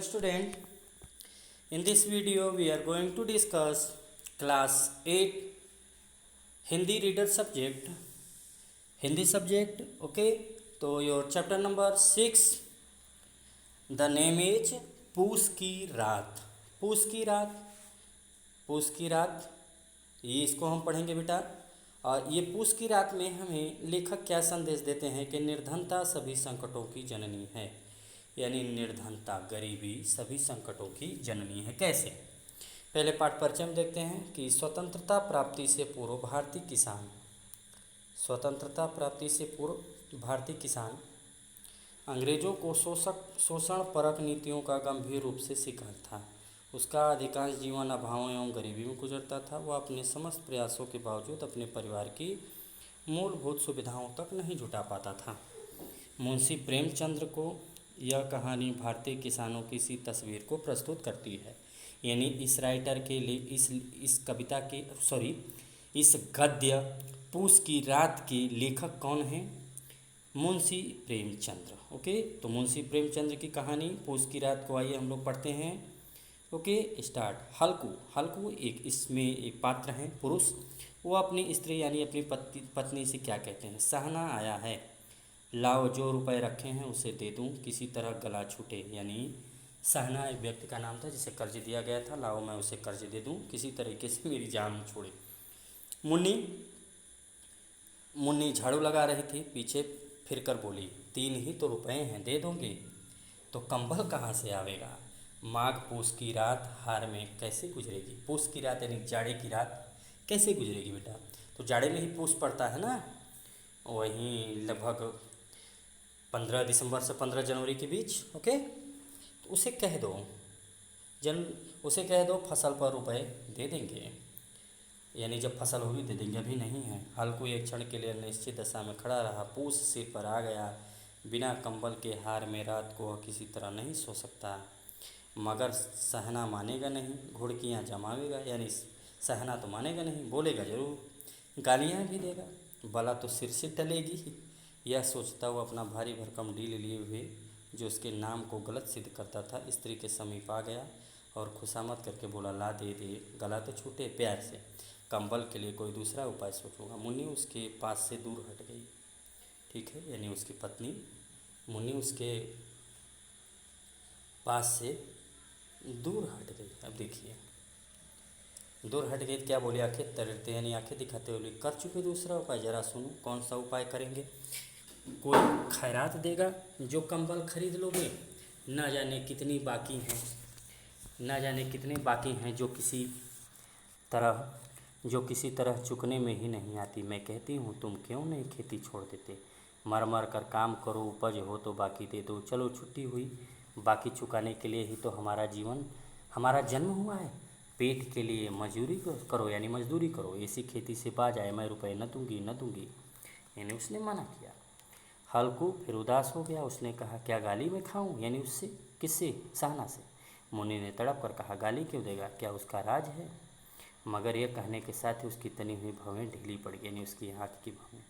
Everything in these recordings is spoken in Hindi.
Student, in this video we are going to discuss class 8 Hindi reader subject, Hindi subject. Okay, so your chapter number 6, the name is पूस की रात। पूस की रात, पूस की रात, ये इसको हम पढ़ेंगे बेटा। और ये पूस की रात में हमें लेखक क्या संदेश देते हैं कि निर्धनता सभी संकटों की जननी है, यानी निर्धनता, गरीबी सभी संकटों की जननी है। कैसे? पहले पाठ परिचय में देखते हैं कि स्वतंत्रता प्राप्ति से पूर्व भारतीय किसान, स्वतंत्रता प्राप्ति से पूर्व भारतीय किसान अंग्रेजों को शोषण परक नीतियों का गंभीर रूप से शिकार था। उसका अधिकांश जीवन अभाव एवं गरीबी में गुजरता था। वह अपने समस्त प्रयासों के बावजूद अपने परिवार की मूलभूत सुविधाओं तक नहीं जुटा पाता था। मुंशी प्रेमचंद्र को यह कहानी भारतीय किसानों की इसी तस्वीर को प्रस्तुत करती है। यानी इस राइटर के लिए इस कविता के इस गद्य पूस की रात के लेखक कौन हैं? मुंशी प्रेमचंद्र। ओके, तो मुंशी प्रेमचंद्र की कहानी पूस की रात को आइए हम लोग पढ़ते हैं। Okay, start. हल्कू एक इसमें एक पात्र हैं, पुरुष। वो अपनी स्त्री यानी अपनी पत्नी से क्या कहते हैं? सहना आया है, लाओ जो रुपए रखे हैं उसे दे दूं, किसी तरह गला छूटे। यानी सहना एक व्यक्ति का नाम था जिसे कर्ज दिया गया था, लाओ मैं उसे कर्ज दे दूं, किसी तरीके से मेरी जान छोड़े। मुन्नी झाड़ू लगा रही थी, पीछे फिरकर बोली, 3 ही तो रुपए हैं, दे दोगे? तो कंबल कहाँ से आवेगा? माघ पूस की रात हार में कैसे गुजरेगी? पूस की रात यानी जाड़े की रात कैसे गुजरेगी बेटा? तो जाड़े में ही पूस पड़ता है ना, वहीं लगभग 15 दिसंबर से 15 जनवरी के बीच। ओके, तो उसे कह दो फसल पर रुपए दे देंगे, यानी जब फसल होगी दे देंगे, अभी नहीं है। हल्कू एक क्षण के लिए निश्चित दशा में खड़ा रहा। पूस सिर पर आ गया। बिना कंबल के हार में रात को वह किसी तरह नहीं सो सकता। मगर सहना मानेगा नहीं, घुड़कियाँ जमावेगा, यानी सहना तो मानेगा नहीं, बोलेगा जरूर, गालियाँ भी देगा, भला तो सिर से टलेगी ही। यह सोचता हुआ अपना भारी भरकम डील लिए हुए, जो उसके नाम को गलत सिद्ध करता था, स्त्री के समीप आ गया और खुशामद करके बोला, ला दे दे, गला तो छूटे, प्यार से। कंबल के लिए कोई दूसरा उपाय सोचूंगा। मुन्नी उसके पास से दूर हट गई। ठीक है, यानी उसकी पत्नी मुन्नी उसके पास से दूर हट गई। अब देखिए, दूर हट गई, क्या बोली? आंखें तैरते यानी आंखें दिखाते हुए, कर चुके दूसरा उपाय, जरा सुनो। कौन सा उपाय करेंगे? कोई खैरात देगा जो कंबल खरीद लोगे? ना जाने कितनी बाकी हैं, ना जाने कितने बाकी हैं जो किसी तरह चुकने में ही नहीं आती। मैं कहती हूँ तुम क्यों नहीं खेती छोड़ देते? मर मर कर काम करो, उपज हो तो बाकी दे दो। चलो छुट्टी हुई, बाकी चुकाने के लिए ही तो हमारा जन्म हुआ है। पेट के लिए मजदूरी करो, यानी मजदूरी करो, ऐसी खेती से बाज आए, मैं रुपए न दूंगी। यानी उसने मना किया। हल्कू फिर उदास हो गया। उसने कहा, क्या गाली में खाऊं? यानी उससे, किससे? सहना से। मुन्नी ने तड़प कर कहा, गाली क्यों देगा, क्या उसका राज है? मगर यह कहने के साथ ही उसकी तनी हुई भवें ढीली पड़ गई, यानी उसकी हाथ की भवें,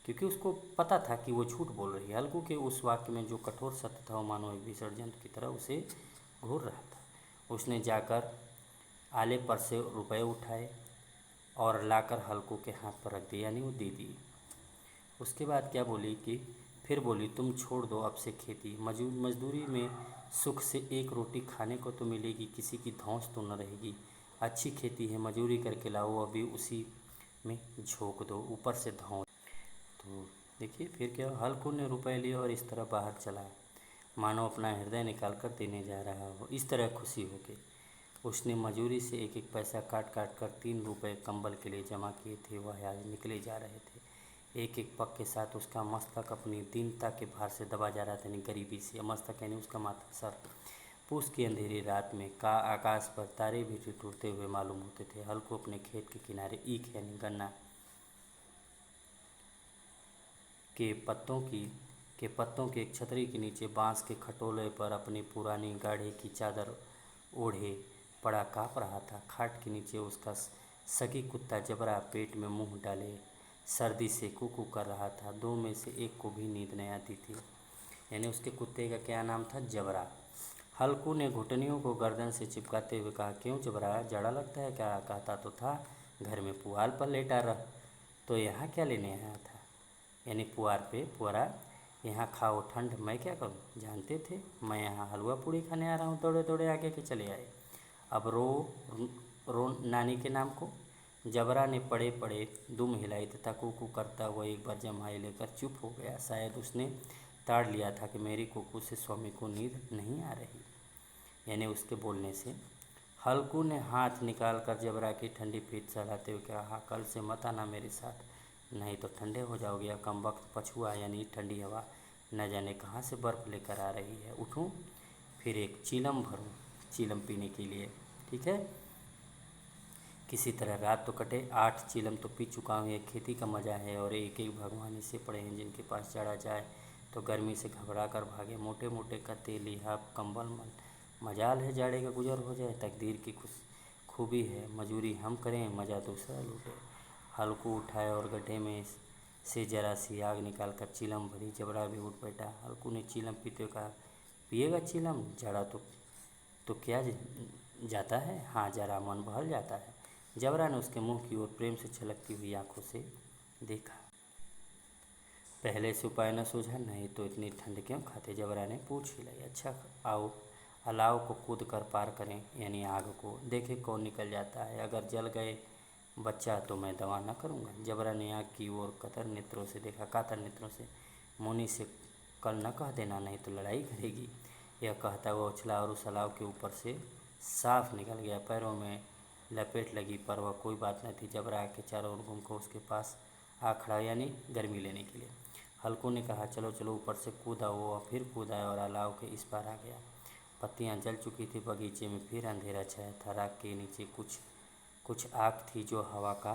क्योंकि उसको पता था कि वो झूठ बोल रही है। हल्कू के उस वाक्य में जो कठोर सत्य था, वो मानो एक भीषण जंतु की तरह उसे घूर रहा था। उसने जाकर आले पर से रुपए उठाए और लाकर हल्कू के हाथ पर रख दिए, यानी वो दे दिए। उसके बाद क्या बोली कि फिर बोली, तुम छोड़ दो अब से खेती, मजदूरी में सुख से एक रोटी खाने को तो मिलेगी, किसी की धौंस तो न रहेगी। अच्छी खेती है, मजदूरी करके लाओ, अभी उसी में झोंक दो, ऊपर से धौंस। तो देखिए फिर क्या, हल्कू ने रुपए लिए और इस तरह बाहर चला, मानो अपना हृदय निकाल कर देने जा रहा हो। इस तरह खुशी हो गई। उसने मजूरी से एक एक पैसा काट कर 3 रुपए कंबल के लिए जमा किए थे। वह आज निकले जा रहे थे। एक एक पग के साथ उसका मस्तक अपनी दीनता के भार से दबा जा रहा था, यानी गरीबी से। मस्तक यानी उसका माथा, सर। पूस की अंधेरी रात में आकाश पर तारे भी टूटते हुए मालूम होते थे। हल्कू अपने खेत के किनारे ईख यानी गन्ना के पत्तों की एक छतरी के नीचे बांस के खटोले पर अपनी पुरानी गाढ़े की चादर ओढ़े पड़ा काँप रहा था। खाट के नीचे उसका सगी कुत्ता जबरा पेट में मुंह डाले सर्दी से कूकू कर रहा था। 2 में से एक को भी नींद नहीं आती थी, यानी उसके कुत्ते का क्या नाम था? जबरा। हल्कू ने घुटनियों को गर्दन से चिपकाते हुए कहा, क्यों जबरा, जाड़ा लगता है क्या? कहता तो था घर में पुआल पर लेटा रह, तो यहाँ क्या लेने आया था? यानी पुआर पे पुअरा, यहाँ खाओ ठंड, मैं क्या करूँ? जानते थे मैं यहाँ हलवा पूड़ी खाने आ रहा हूँ? दौड़े दौड़े आगे के चले आए। अब रो नानी के नाम को। जबरा ने पड़े पड़े दुम हिलाई तथा कुकू करता हुआ एक बार जम्हाई लेकर चुप हो गया। शायद उसने ताड़ लिया था कि मेरी कुकू से स्वामी को नींद नहीं आ रही, यानी उसके बोलने से। हल्कू ने हाथ निकाल कर जबरा की ठंडी पीठ सहलाते हुए कहा, कल से मत आना मेरे साथ, नहीं तो ठंडे हो जाओगे। या कम वक्त पछुआ, यानी ठंडी हवा न जाने कहाँ से बर्फ़ लेकर आ रही है। उठूँ फिर एक चीलम भरूँ, चीलम पीने के लिए, ठीक है? किसी तरह रात तो कटे। 8 चीलम तो पी चुका हूँ। ये खेती का मज़ा है। और एक एक भगवान ऐसे पड़े हैं जिनके पास चढ़ा जाए तो गर्मी से घबरा कर भागे। मोटे मोटे कत्ते, लिहाफ, कंबल, मजाल है जाड़े का गुजर हो जाए। तकदीर की खूबी है, मजूरी हम करें, मज़ा दूसरा लूटे। हल्कू उठाए और गड्ढे में से जरा सी आग निकाल कर चीलम भरी। जबरा भी उठ बैठा। हल्कू ने चीलम पीते हुए कहा, पिएगा चीलम? जाड़ा तो क्या जाता है? हाँ, जरा मन बहल जाता है। जबरा ने उसके मुंह की ओर प्रेम से छलकती हुई आंखों से देखा। पहले से उपाय न सूझा? नहीं तो इतनी ठंड क्यों खाते? जबरा ने पूछ हिलाई। अच्छा, आओ अलाव को कूद कर पार करें, यानी आग को, देखें कौन निकल जाता है। अगर जल गए बच्चा तो मैं दवा न करूँगा। जबरा ने आग की ओर कातर नेत्रों से देखा। कातर नेत्रों से। मुनि से कल न कह देना, नहीं तो लड़ाई करेगी। यह कहता हुआ उछला और उस अलाव के ऊपर से साफ निकल गया। पैरों में लपेट लगी, पर वह कोई बात न थी। जबरा के चारों ओर घूमकर उसके पास आ खड़ा, यानी गर्मी लेने के लिए। हल्कू ने कहा, चलो चलो ऊपर से कूदा। वो फिर कूदा और अलाव के इस पार आ गया। पत्तियां जल चुकी थी। बगीचे में फिर अंधेरा छाया था। राख के नीचे कुछ आग थी जो हवा का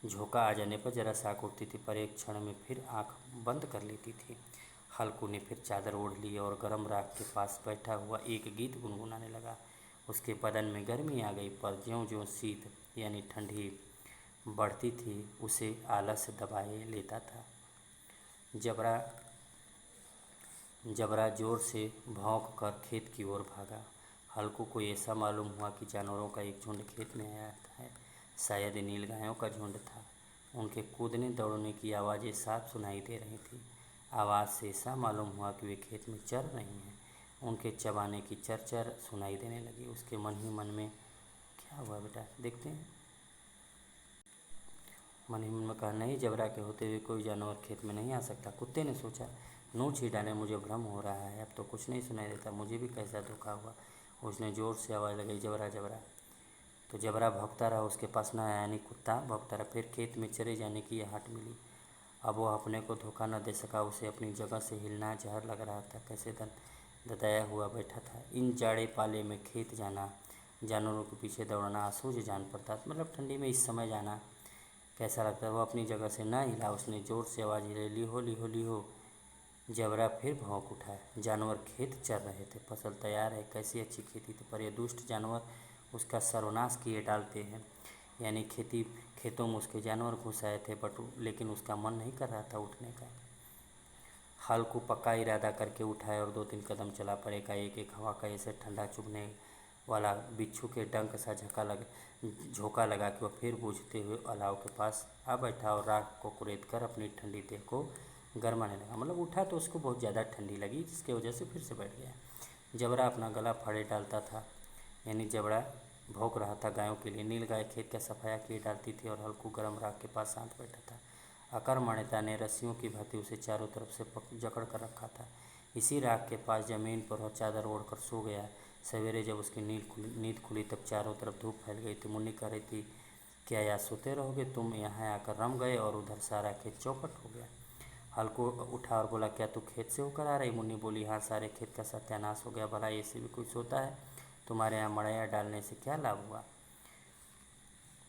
झोंका आ जाने पर जरा साँक उठती थी, पर एक क्षण में फिर आँख बंद कर लेती थी। हल्कू ने फिर चादर ओढ़ ली और गर्म राख के पास बैठा हुआ एक गीत गुनगुनाने लगा। उसके बदन में गर्मी आ गई, पर ज्यों-ज्यों शीत यानी ठंडी बढ़ती थी उसे आलस दबाए लेता था। जबरा जोर से भौंक कर खेत की ओर भागा। हल्कू को ऐसा मालूम हुआ कि जानवरों का एक झुंड खेत में आया है। शायद नीलगायों का झुंड था। उनके कूदने दौड़ने की आवाज़ें साफ सुनाई दे रही थी। आवाज़ से ऐसा मालूम हुआ कि वे खेत में चर रही हैं। उनके चबाने की चरचर सुनाई देने लगी। उसके मन ही मन में, क्या हुआ बेटा, देखते हैं? मन ही मन में कहा, नहीं, जबरा के होते हुए कोई जानवर खेत में नहीं आ सकता। कुत्ते ने सोचा, नोच ही डाले, मुझे भ्रम हो रहा है, अब तो कुछ नहीं सुनाई देता, मुझे भी कैसा धोखा हुआ। उसने ज़ोर से आवाज़ लगाई, जबरा जबरा। तो जबरा भौंकता रहा, उसके पास न आया, यानी कुत्ता भौंकता रहा। फिर खेत में चरे जाने की आहट मिली। अब वह अपने को धोखा न दे सका। उसे अपनी जगह से हिलना जहर लग रहा था। कैसे ददाया हुआ बैठा था। इन जाड़े पाले में खेत जाना, जानवरों के पीछे दौड़ना असूझ जान पड़ता, मतलब ठंडी में इस समय जाना कैसा लगता है। वह अपनी जगह से न हिला। उसने ज़ोर से आवाज़ हिलाई, लिहो लिहो लिहो। जबरा फिर भौंक उठा। जानवर खेत चर रहे थे। फसल तैयार है, कैसी अच्छी खेती थी, पर ये दुष्ट जानवर उसका सर्वनाश किए डालते हैं। यानी खेतों में उसके जानवर घुस आए थे, लेकिन उसका मन नहीं कर रहा था उठने का। हल्कू पक्का इरादा करके उठाए और 2-3 कदम चला। पर एकाएक हवा का ऐसे ठंडा चुभने वाला बिच्छू के डंक सा झोंका लगा कि वह फिर बूझते हुए अलाव के पास आ बैठा और राख को कुरेद कर अपनी ठंडी देह को गरमाने लगा। मतलब उठा तो उसको बहुत ज़्यादा ठंडी लगी, जिसकी वजह से फिर से बैठ गया। जबरा अपना गला फाड़े डालता था, यानी जबरा भौंक रहा था गायों के लिए। नीलगाय खेत का सफाया किए डालती थी और हल्कू गर्म राख के पास शांत बैठा था। अकर्मण्यता ने रस्सियों की भांति उसे चारों तरफ से जकड़ कर रखा था। इसी राख के पास ज़मीन पर वह चादर ओढ़कर सो गया। सवेरे जब उसकी नींद खुली तब चारों तरफ धूप फैल गई थी। मुन्नी कह रही थी, क्या यहाँ सोते रहोगे? तुम यहाँ आकर रम गए और उधर सारा खेत चौपट हो गया। हल्कू उठा और बोला, क्या तू खेत से होकर आ रही? मुन्नी बोली, हाँ, सारे खेत का सत्यानाश हो गया। भला ऐसे भी कोई सोता है? तुम्हारे यहाँ मड़ैया डालने से क्या लाभ हुआ?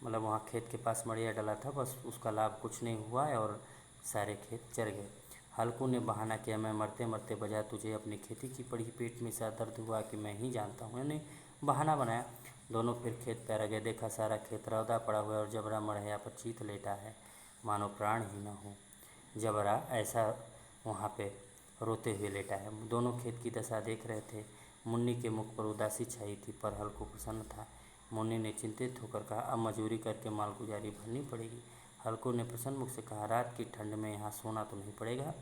मतलब वहाँ खेत के पास मड़ैया डाला था, बस उसका लाभ कुछ नहीं हुआ है और सारे खेत चर गए। हल्कू ने बहाना किया, मैं मरते मरते बजाय तुझे अपनी खेती की पड़ी, पेट में सा दर्द हुआ कि मैं ही जानता हूँ। यानी बहाना बनाया। दोनों फिर खेत पर आ गए। देखा सारा खेत रौदा पड़ा हुआ है और जबरा मड़ैया पर चीत लेटा है, मानो प्राण ही न हो। जबरा ऐसा वहाँ पे रोते हुए लेटा है। दोनों खेत की दशा देख रहे थे। मुन्नी के मुख पर उदासी छाई थी, पर हल्कू प्रसन्न था। मुन्नी ने चिंतित होकर कहा, अब मजूरी करके मालगुजारी भरनी पड़ेगी। हल्कू ने प्रसन्न मुख से कहा, रात की ठंड में यहाँ सोना तो नहीं पड़ेगा।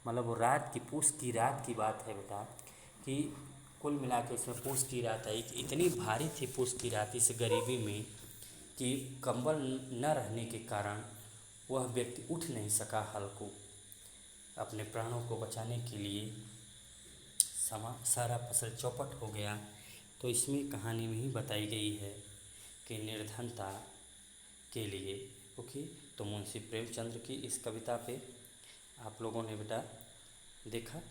मतलब वो रात की, पूस की रात की बात है बेटा, कि कुल मिला के इसमें पूस की रात आई कि इतनी भारी थी पूस की रात इस गरीबी में कि कंबल न रहने के कारण वह व्यक्ति उठ नहीं सका। हल्कू अपने प्राणों को बचाने के लिए सारा फसल चौपट हो गया। तो इसमें कहानी में ही बताई गई है कि निर्धनता के लिए। ओके, तो मुंशी प्रेमचंद्र की इस कविता पे आप लोगों ने बेटा देखा।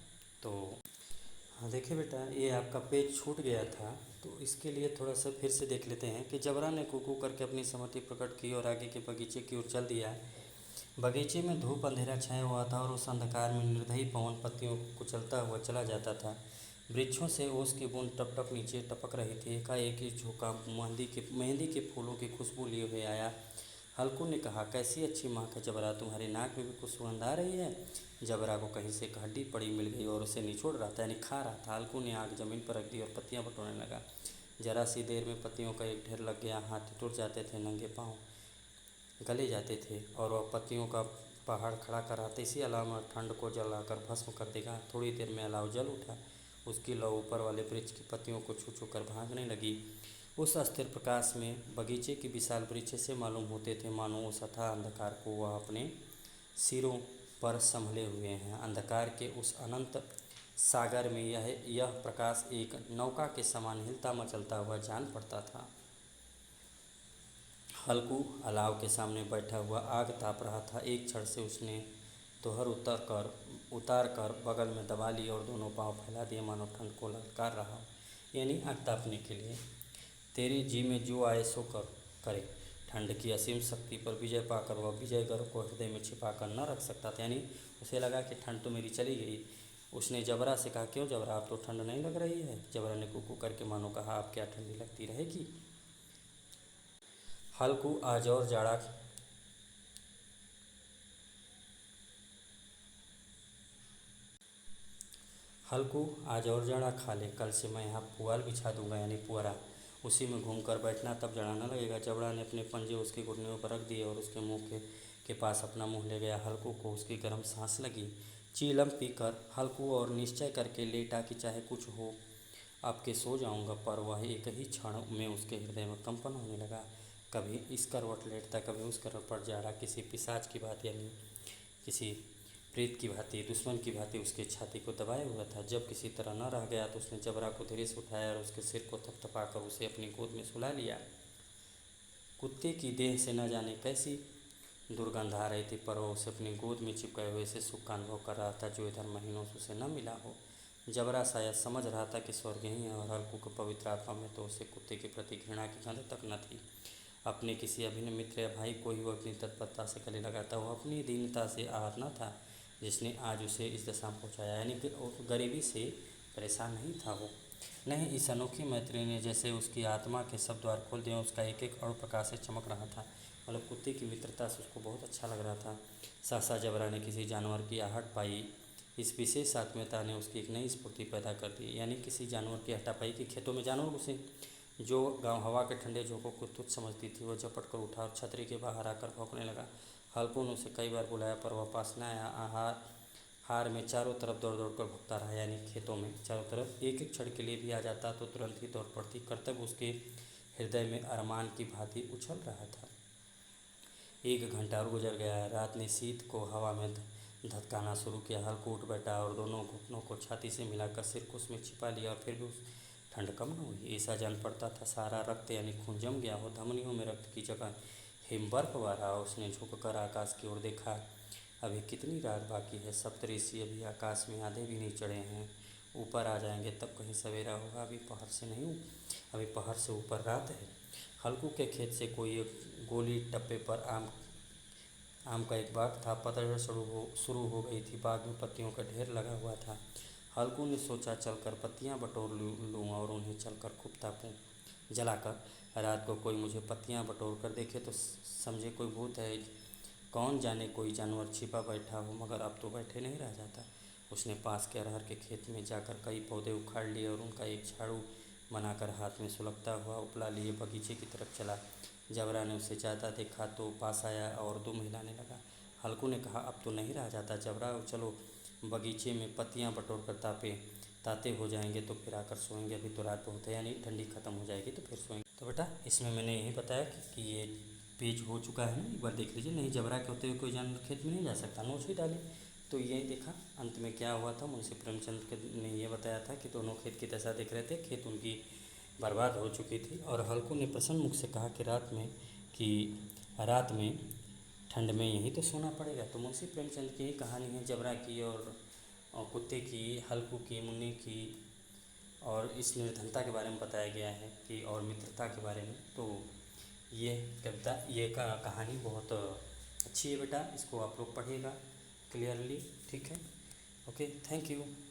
तो हाँ देखिए बेटा, ये आपका पेज छूट गया था, तो इसके लिए थोड़ा सा फिर से देख लेते हैं कि जबरा ने कूकू करके अपनी सहमति प्रकट की और आगे के बगीचे की ओर चल दिया। बगीचे में धूप अंधेरा छाया हुआ था और उस अंधकार में निर्दयी पवन पत्तियों को कुचलता हुआ चला जाता था। वृक्षों से ओस की बूंद टप टप नीचे टपक रही थी। एकाएक ही झोंका मेहंदी के फूलों की खुशबू लिए हुए आया। हल्कू ने कहा, कैसी अच्छी महक है जबरा, तुम्हारी नाक में भी कुछ सुगंध आ रही है। जबरा को कहीं से एक हड्डी पड़ी मिल गई और उसे निचोड़ रहा था, यानी खा रहा था। हल्कू ने आग जमीन पर रख दी और पत्तियां बटोरने लगा। जरा सी देर में पत्तियों का एक ढेर लग गया। हाथ टूट जाते थे, नंगे पाँव गले जाते थे और वह पत्तियों का पहाड़ खड़ा कराते। इसी अलाव में ठंड को जलाकर भस्म कर देगा। थोड़ी देर में अलाव जल उठा। उसकी लौ ऊपर वाले वृक्ष की पत्तियों को छू छू कर भागने लगी। उस अस्थिर प्रकाश में बगीचे की विशाल वृक्ष से मालूम होते थे मानो उस अथाह अंधकार को वह अपने सिरों पर संभले हुए हैं। अंधकार के उस अनंत सागर में यह प्रकाश एक नौका के समान हिलता मचलता हुआ जान पड़ता था। हल्कू अलाव के सामने बैठा हुआ आग ताप रहा था। एक क्षण से उसने तोहर उतार कर बगल में दबा ली और दोनों पांव फैला दिए मानो ठंड को ललकार रहा हो, यानी आग तापने के लिए। तेरे जी में जो आए सो करे। ठंड की असीम शक्ति पर विजय पाकर वह विजय गर्व को हृदय में छिपा कर न रख सकता था, यानी उसे लगा कि ठंड तो मेरी चली गई। उसने जबरा से कहा, क्यों जबरा, आप तो ठंड नहीं लग रही है। जबरा ने कुकू करके मानो कहा, आप क्या ठंडी लगती रहेगी। हल्कू आज और जाड़ा खा ले, कल से मैं यहाँ पुआल बिछा दूंगा, यानी पुअरा। उसी में घूमकर बैठना, तब जड़ा न लगेगा। जबड़ा ने अपने पंजे उसकी घुटनों पर रख दिए और उसके मुंह के पास अपना मुंह ले गया। हल्कू को उसकी गर्म सांस लगी। चीलम पीकर हल्कू और निश्चय करके लेटा कि चाहे कुछ हो अब के सो जाऊंगा, पर वह एक ही क्षण में उसके हृदय में कंपन होने लगा। कभी इस करवट लेटता, कभी उस करवट पर जाड़ा किसी पिशाच की भांति, यानी किसी प्रेत की भांति, दुश्मन की भांति उसके छाती को दबाए हुआ था। जब किसी तरह न रह गया तो उसने जबरा को धीरे से उठाया और उसके सिर को थपथपाकर उसे अपनी गोद में सुला लिया। कुत्ते की देह से न जाने कैसी दुर्गंध आ रही थी, पर वह उसे अपनी गोद में चिपकाए हुए से सुख का अनुभव कर रहा था, जो इधर महीनों से उसे न मिला हो। जबरा शायद समझ रहा था कि स्वर्ग यही है, और हल्कू को पवित्र आत्मा में तो उसे कुत्ते के प्रति घृणा की गंध तक न थी। अपने किसी अभिन्न मित्र या भाई को ही वह अपनी तत्परता से गले लगाता। वह अपनी दीनता से आहत न था जिसने आज उसे इस दशा में पहुँचाया, यानी कि गरीबी से परेशान नहीं था वो। नहीं, इस अनोखी मैत्री ने जैसे उसकी आत्मा के सब द्वार खोल दिए। उसका एक एक अणु प्रकाश से चमक रहा था। मतलब कुत्ते की मित्रता से उसको बहुत अच्छा लग रहा था। सहसा जबरा ने किसी जानवर की आहट पाई। इस विशेष आत्मीयता ने उसकी एक नई स्फूर्ति पैदा कर दी, यानी किसी जानवर की हटापाई कि खेतों में जानवर उसे जो गांव हवा के ठंडे झोंकों को तुच्छ समझती थी, वह झपट कर उठा और छतरी के बाहर आकर भौंकने लगा। हल्कू ने उसे कई बार बुलाया, पर वह पास न आया। हार में चारों तरफ दौड़ दौड़ कर भुगता रहा, यानी खेतों में चारों तरफ एक एक क्षण के लिए भी आ जाता तो तुरंत ही दौड़ पड़ती। कर्तव्य उसके हृदय में अरमान की भांति उछल रहा था। 1 घंटा और गुजर गया। रात ने शीत को हवा में धधकाना शुरू किया। हल्कू उठ बैठा और दोनों घुटनों को छाती से मिलाकर सिर को उसमें छिपा लिया, और फिर भी उस ठंड कम न हुई। ऐसा जान पड़ता था सारा रक्त यानी खून जम गया हो, धमनियों में रक्त की जगह हिमबर्फ हुआ रहा। उसने झुककर आकाश की ओर देखा। अभी कितनी रात बाकी है। सप्तऋषि अभी आकाश में आधे भी नहीं चढ़े हैं। ऊपर आ जाएंगे तब कहीं सवेरा होगा, अभी पहाड़ से ऊपर रात है। हल्कू के खेत से कोई एक गोली टप्पे पर आम का एक बाग था। पतझड़ शुरू हो गई थी। बाग में पत्तियों का ढेर लगा हुआ था। हल्कू ने सोचा, चलकर पत्तियां बटोर लूँ और उन्हें चलकर खूब तापूं जलाकर। रात को कोई मुझे पत्तियां बटोर कर देखे तो समझे कोई भूत है, कौन जाने कोई जानवर छिपा बैठा हो, मगर अब तो बैठे नहीं रह जाता। उसने पास के अरहर के खेत में जाकर कई पौधे उखाड़ लिए और उनका एक झाड़ू बनाकर हाथ में सुलगता हुआ उपला लिए बगीचे की तरफ चला। जबरा ने उसे जाता देखा तो पास आया और दुम हिलाने लगा। हल्कू ने कहा, अब तो नहीं रहा जाता जबरा, चलो बगीचे में पत्तियां बटोर कर ताते हो जाएंगे तो फिर आकर सोएंगे। अभी तो रात बहुत है, यानी ठंडी ख़त्म हो जाएगी तो फिर सोएंगे। तो बेटा इसमें मैंने यही बताया कि ये पेज हो चुका है ना, एक बार देख लीजिए। नहीं, जबरा के होते हुए कोई जानवर खेत में नहीं जा सकता, नोच ही डाले। तो ये देखा अंत में क्या हुआ था। मुंशी प्रेमचंद ने ये बताया था कि दोनों खेत की दशा देख रहे थे, खेत उनकी बर्बाद हो चुकी थी। और हल्कू ने प्रसन्न मुख से कहा कि रात में ठंड में यहीं तो सोना पड़ेगा। तो मुंशी प्रेमचंद की ही कहानी है, जबरा की और कुत्ते की, हल्कू की, मुन्नी की, और इस निर्धनता के बारे में बताया गया है कि और मित्रता के बारे में। तो ये कविता, ये कहानी बहुत अच्छी है बेटा, इसको आप लोग पढ़िएगा क्लियरली, ठीक है। Okay, thank you.